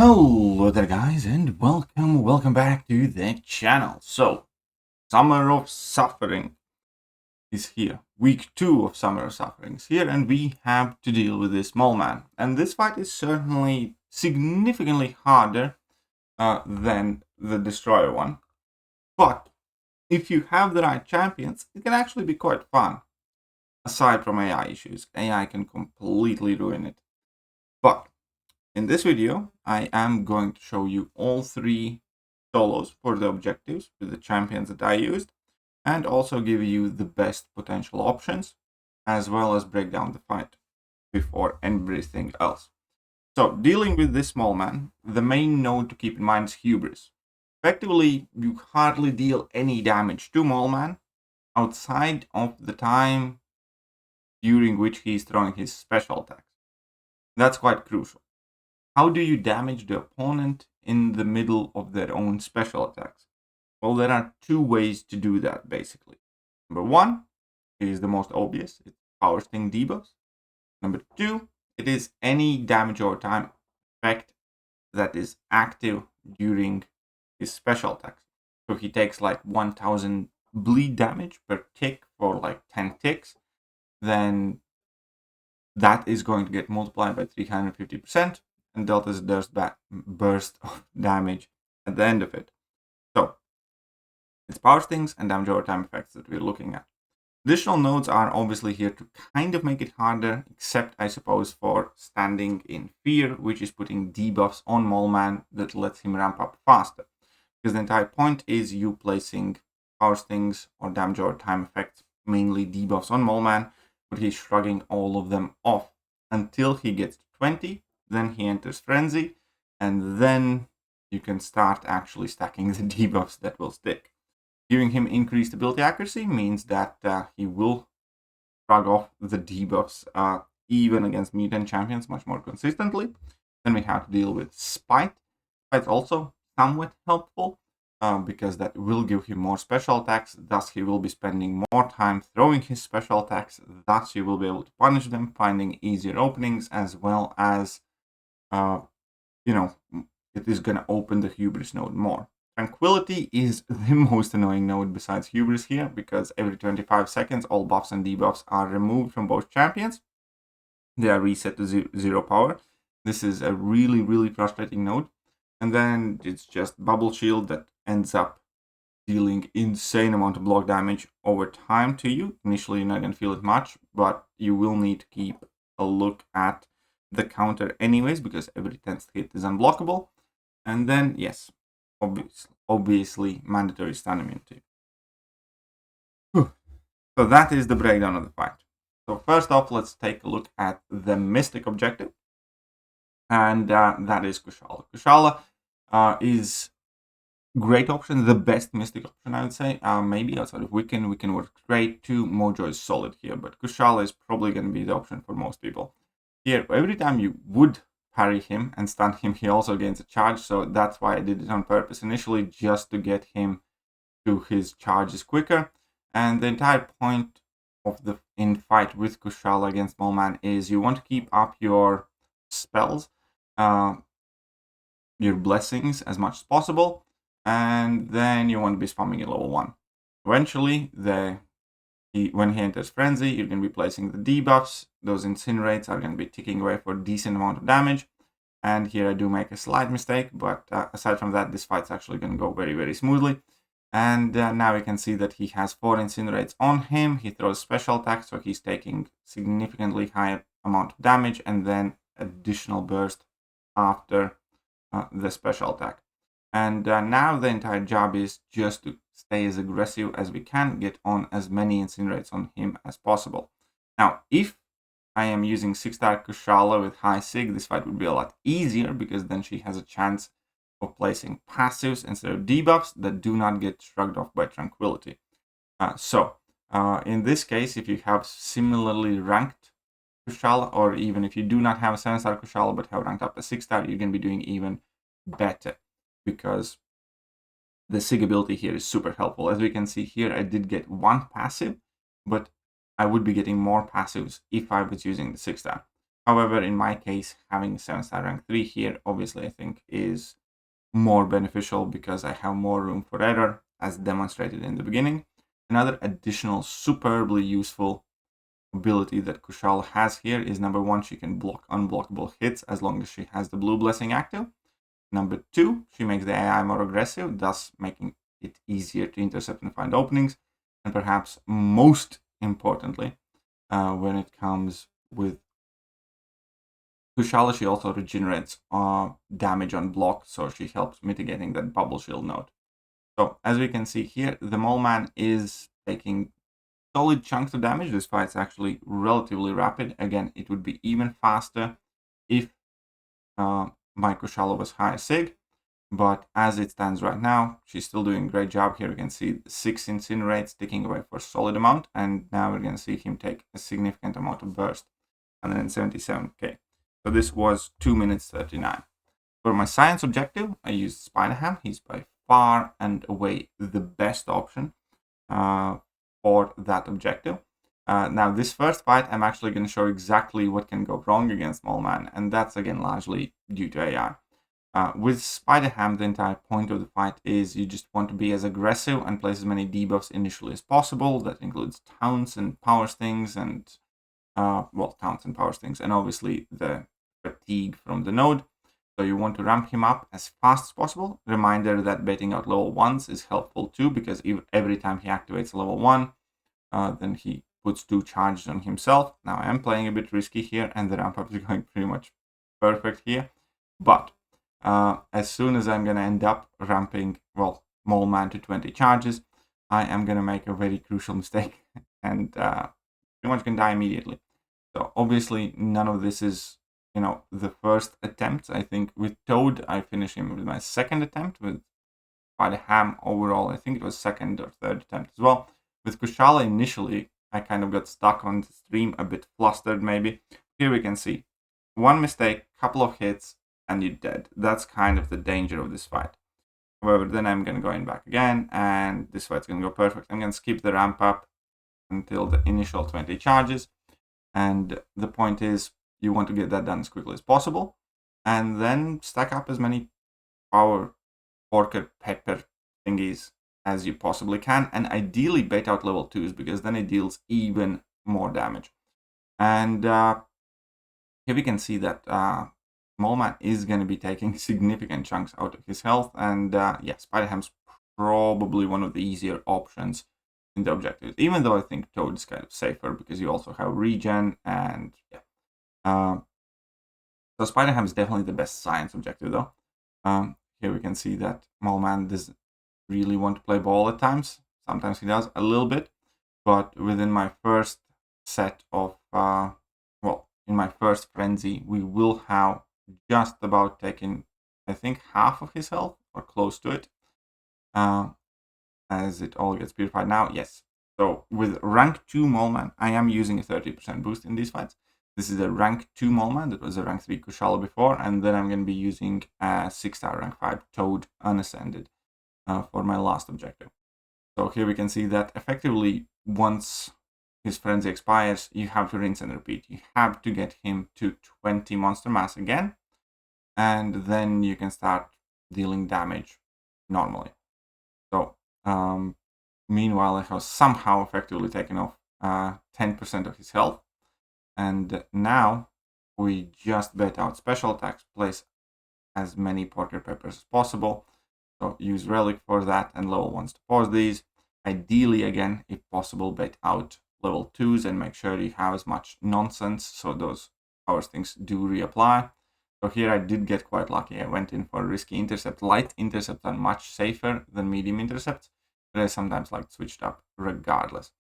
Hello there guys, and welcome back to the channel. So, Summer of Suffering is here. Week 2 of Summer of Suffering is here, and we have to deal with this mole man. And this fight is certainly significantly harder than the Destroyer one. But, if you have the right champions, it can actually be quite fun. Aside from AI issues, AI can completely ruin it. But, in this video, I am going to show you all 3 solos for the objectives with the champions that I used, and also give you the best potential options, as well as break down the fight before everything else. So, dealing with this small man, the main node to keep in mind is Hubris. Effectively, you hardly deal any damage to Mole Man outside of the time during which he is throwing his special attacks. That's quite crucial. How do you damage the opponent in the middle of their own special attacks? Well, there are 2 ways to do that, basically. Number 1 is the most obvious. It's Power Sting debuffs. Number 2, it is any damage over time effect that is active during his special attacks. So he takes like 1000 bleed damage per tick for like 10 ticks. Then that is going to get multiplied by 350%. And deltas burst of damage at the end of it. So, it's power stings and damage over time effects that we're looking at. Additional nodes are obviously here to kind of make it harder, except I suppose for standing in fear, which is putting debuffs on Mole Man that lets him ramp up faster. Because the entire point is you placing power stings or damage over time effects, mainly debuffs on Mole Man, but he's shrugging all of them off until he gets to 20. Then he enters Frenzy, and then you can start actually stacking the debuffs that will stick. Giving him increased ability accuracy means that he will shrug off the debuffs even against mutant champions much more consistently. Then we have to deal with Spite. Spite's also somewhat helpful because that will give him more special attacks, thus he will be spending more time throwing his special attacks, thus you will be able to punish them, finding easier openings, as well as it is going to open the Hubris node more. Tranquility is the most annoying node besides Hubris here, because every 25 seconds all buffs and debuffs are removed from both champions. They are reset to 0 power. This is a really frustrating node. And then it's just Bubble Shield that ends up dealing insane amount of block damage over time to you. Initially you're not going to feel it much, but you will need to keep a look at the counter anyways, because every 10th hit is unblockable. And then, yes, obviously mandatory stun immunity. So that is the breakdown of the fight. So first off, let's take a look at the Mystic objective. And that is Kushal. Kushal is great option, the best Mystic option, I would say. Maybe outside of Wiccan works great too. Mojo is solid here, but Kushal is probably going to be the option for most people. Here, every time you would parry him and stun him, he also gains a charge, so that's why I did it on purpose initially, just to get him to his charges quicker. And the entire point of the fight with Kushal against Mole Man is you want to keep up your spells, your blessings as much as possible, and then you want to be spamming at level 1. Eventually, when he enters Frenzy, you're going to be placing the debuffs. Those incinerates are going to be ticking away for a decent amount of damage. And here I do make a slight mistake, but aside from that, this fight's actually going to go very smoothly. And now we can see that he has 4 incinerates on him. He throws special attacks, so he's taking significantly higher amount of damage, and then additional burst after the special attack. And now the entire job is just to stay as aggressive as we can, get on as many incinerates on him as possible. Now, if I am using 6-star Kushala with high sig, this fight would be a lot easier, because then she has a chance of placing passives instead of debuffs that do not get shrugged off by Tranquility. In this case, if you have similarly ranked Kushala, or even if you do not have a 7-star Kushala but have ranked up a 6-star, you're going to be doing even better, because the sig ability here is super helpful. As we can see here, I did get 1 passive, but I would be getting more passives if I was using the 6-star. However, in my case, having 7-star rank 3 here, obviously I think is more beneficial because I have more room for error, as demonstrated in the beginning. Another additional superbly useful ability that Kushal has here is number 1, she can block unblockable hits as long as she has the blue blessing active. Number 2, she makes the AI more aggressive, thus making it easier to intercept and find openings. And perhaps most importantly, when it comes with Kushal, she also regenerates damage on block, so she helps mitigating that bubble shield node. So as we can see here, the Mole Man is taking solid chunks of damage. This fight's actually relatively rapid. Again, it would be even faster if my Kushal was higher Sig, but as it stands right now, she's still doing a great job here. We can see 6 incinerates ticking away for a solid amount, and now we're going to see him take a significant amount of burst, 177k. So this was 2 minutes 39. For my science objective, I used Spiderham. He's by far and away the best option for that objective. Now, this first fight, I'm actually going to show exactly what can go wrong against Mole Man, and that's again largely due to AI. With Spiderham, the entire point of the fight is you just want to be as aggressive and place as many debuffs initially as possible. That includes taunts and power stings and, taunts and power stings, and obviously the fatigue from the node. So you want to ramp him up as fast as possible. Reminder that baiting out level 1s is helpful too, because every time he activates level 1, then he puts 2 charges on himself. Now I am playing a bit risky here, and the ramp up is going pretty much perfect here. But as soon as I'm going to end up ramping, Mole Man to 20 charges, I am going to make a very crucial mistake and pretty much can die immediately. So obviously none of this is, the first attempt. I think with Toad, I finished him with my second attempt. With Spiderham overall, I think it was second or third attempt as well. With Kushal, initially, I kind of got stuck on the stream, a bit flustered maybe. Here we can see one mistake, couple of hits, and you're dead. That's kind of the danger of this fight. However, then I'm going to go in back again, and this fight's going to go perfect. I'm going to skip the ramp up until the initial 20 charges, and the point is you want to get that done as quickly as possible, and then stack up as many power porker pepper thingies as you possibly can, and ideally bait out level 2s, because then it deals even more damage. And here we can see that Mole Man is going to be taking significant chunks out of his health, and Spiderham's probably one of the easier options in the objectives, even though I think Toad is kind of safer because you also have regen, and so Spiderham is definitely the best science objective though. Here we can see that Mole Man doesn't really want to play ball at times. Sometimes he does a little bit, but within my first set of, in my first frenzy, we will have just about taken, I think, half of his health or close to it, as it all gets purified now. Yes. So with rank 2 Mole Man, I am using a 30% boost in these fights. This is a rank 2 Mole Man. That was a rank 3 Kushal before, and then I'm going to be using a 6-star rank 5 Toad Unascended for my last objective. So here we can see that effectively once his frenzy expires, you have to rinse and repeat. You have to get him to 20 monster mass again, and then you can start dealing damage normally. So meanwhile, I have somehow effectively taken off 10% of his health, and now we just bait out special attacks, place as many porker peppers as possible. So use relic for that and level 1s to pause these. Ideally, again, if possible, bait out level 2s and make sure you have as much nonsense so those power things do reapply. So here I did get quite lucky. I went in for a risky intercept. Light intercepts are much safer than medium intercepts, but I sometimes like switched up regardless.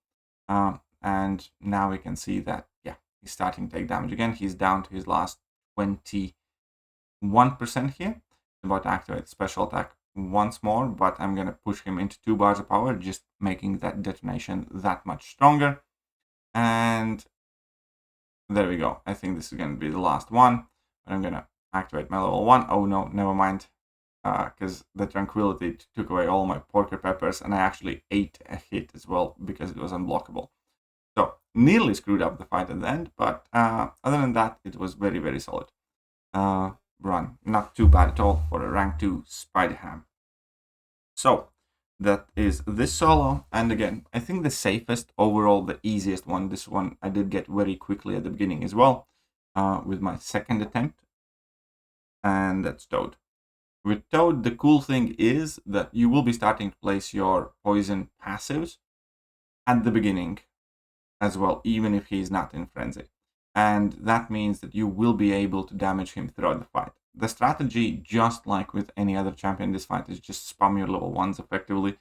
And now we can see that, he's starting to take damage again. He's down to his last 21% here. About to activate special attack once more, but I'm going to push him into 2 bars of power, just making that detonation that much stronger. And there we go. I think this is going to be the last one. But I'm going to activate my level 1. Oh no, never mind. Because the tranquility took away all my porker peppers, and I actually ate a hit as well because it was unblockable. So nearly screwed up the fight at the end, but other than that, it was very, very solid run. Not too bad at all for a rank 2 Spiderham. So that is this solo, and again, I think the safest overall, the easiest one. This one I did get very quickly at the beginning as well, with my second attempt, and that's Toad. With Toad, the cool thing is that you will be starting to place your poison passives at the beginning as well, even if he's not in frenzy. And that means that you will be able to damage him throughout the fight. The strategy, just like with any other champion in this fight, is just spam your level 1s effectively,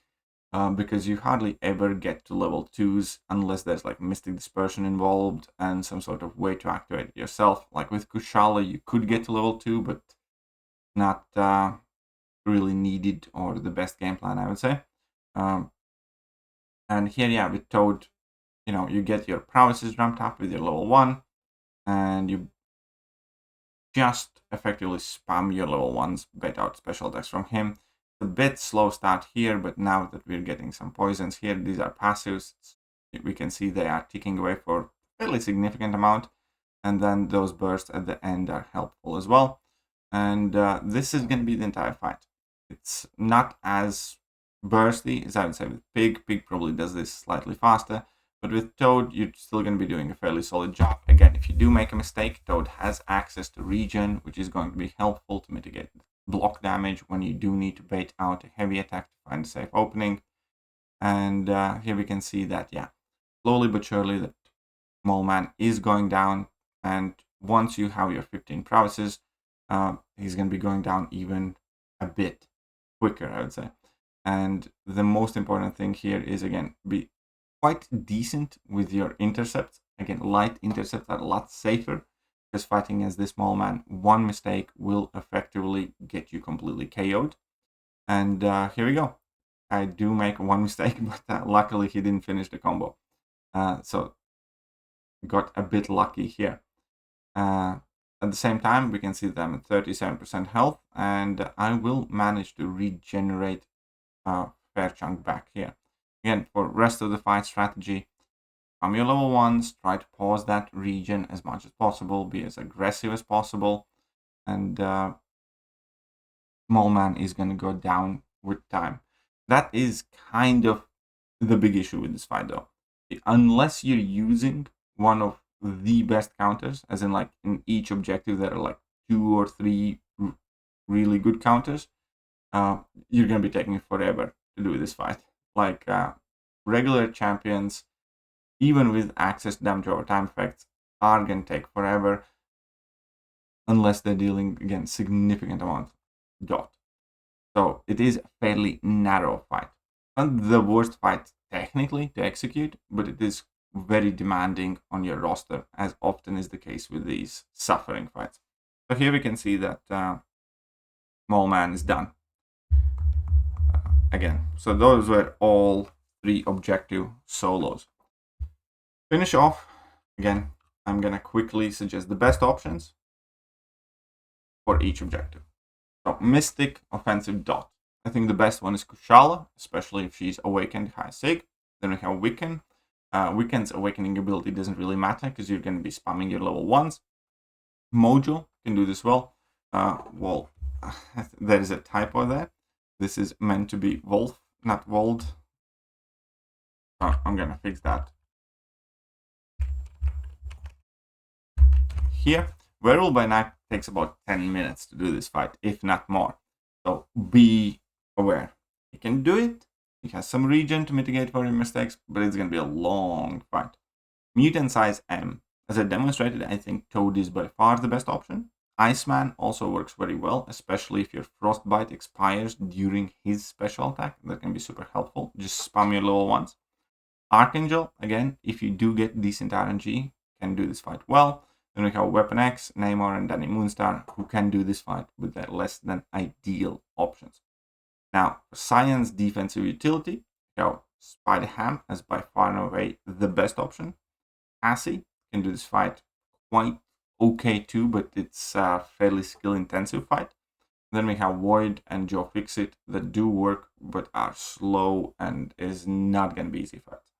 because you hardly ever get to level 2s unless there's like Mystic Dispersion involved and some sort of way to activate it yourself. Like with Kushal, you could get to level 2, but not really needed or the best game plan, I would say. And here, yeah, with Toad, you get your prowesses ramped up with your level 1, and you just effectively spam your level 1s, bait out special attacks from him. It's a bit slow start here, but now that we're getting some poisons here, these are passives, we can see they are ticking away for a fairly significant amount, and then those bursts at the end are helpful as well. And this is going to be the entire fight. It's not as bursty as I would say with Pig. Pig probably does this slightly faster, but with Toad, you're still going to be doing a fairly solid job. Again, if you do make a mistake, Toad has access to regen, which is going to be helpful to mitigate block damage when you do need to bait out a heavy attack to find a safe opening. And here we can see that, yeah, slowly but surely, the Mole Man is going down. And once you have your 15 prowesses, he's going to be going down even a bit quicker, I would say. And the most important thing here is, again, be quite decent with your intercepts. Again, light intercepts are a lot safer, because fighting against this Mole Man, one mistake will effectively get you completely KO'd. And here we go. I do make one mistake, but luckily he didn't finish the combo. So got a bit lucky here. At the same time, we can see that I'm at 37% health, and I will manage to regenerate a fair chunk back here. Again, for rest of the fight strategy, from your level 1s, try to pause that regen as much as possible, be as aggressive as possible, and Mole Man is going to go down with time. That is kind of the big issue with this fight, though. Unless you're using one of the best counters, as in like in each objective there are like 2 or 3 really good counters, you're going to be taking forever to do this fight. Like regular champions, even with access to damage over time effects, are going to take forever unless they're dealing against significant amount of dot. So it is a fairly narrow fight. Not the worst fight technically to execute, but it is very demanding on your roster, as often is the case with these suffering fights. So here we can see that Mole Man is done. Again, so those were all 3 objective solos. Finish off, again, I'm going to quickly suggest the best options for each objective. So Mystic, Offensive, Dot. I think the best one is Kushal, especially if she's Awakened High Sig. Then we have Wiccan. Wiccan's Awakening ability doesn't really matter because you're going to be spamming your level 1s. Mojo can do this well. Well, there is a typo there. This is meant to be Wolf, not Wold. I'm going to fix that. Here, Werewolf by Night takes about 10 minutes to do this fight, if not more. So be aware. You can do it. He has some regen to mitigate for your mistakes, but it's going to be a long fight. Mutant Size M. As I demonstrated, I think Toad is by far the best option. Iceman also works very well, especially if your Frostbite expires during his special attack. That can be super helpful. Just spam your level 1s. Archangel, again, if you do get decent RNG, can do this fight well. Then we have Weapon X, Namor, and Danny Moonstar, who can do this fight with their less than ideal options. Now, for Science defensive utility, we have Spiderham as by far and away the best option. Cassie can do this fight quite okay too, but it's a fairly skill-intensive fight. Then we have Void and Joe Fixit that do work, but are slow and is not going to be easy fights.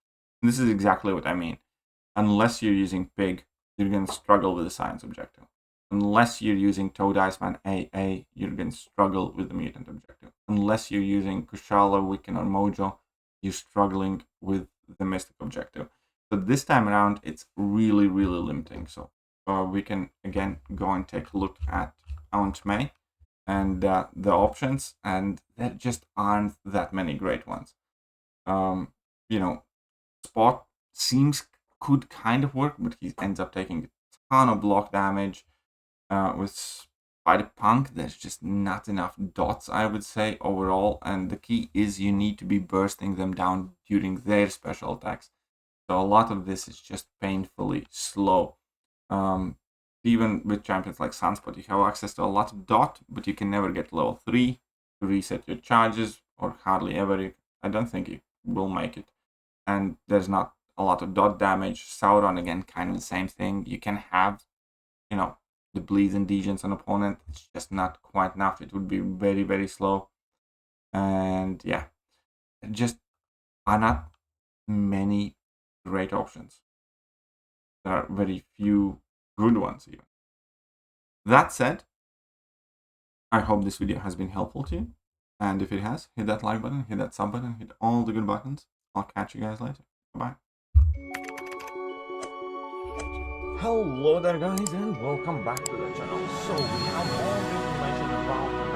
This is exactly what I mean. Unless you're using Pig, you're going to struggle with the science objective. Unless you're using Toad Iceman AA, you're going to struggle with the mutant objective. Unless you're using Kushal or Wiccan or Mojo, you're struggling with the mystic objective. So this time around, it's really, really limiting. So we can, again, go and take a look at Aunt May and the options, and there just aren't that many great ones. You know, Spot could kind of work, but he ends up taking a ton of block damage. With Spider-Punk, there's just not enough dots, I would say, overall. And the key is you need to be bursting them down during their special attacks. So a lot of this is just painfully slow. Even with champions like Sunspot, you have access to a lot of dot, but you can never get level 3 to reset your charges, or hardly ever. I don't think you will make it. And there's not a lot of dot damage. Sauron, again, kind of the same thing. You can have, the bleeds and degens on opponent. It's just not quite enough. It would be very, very slow. And yeah, just are not many great options. There are very few good ones even. That said, I hope this video has been helpful to you. And if it has, hit that like button, hit that sub button, hit all the good buttons. I'll catch you guys later. Bye. Hello there guys, and welcome back to the channel. So we have all the information about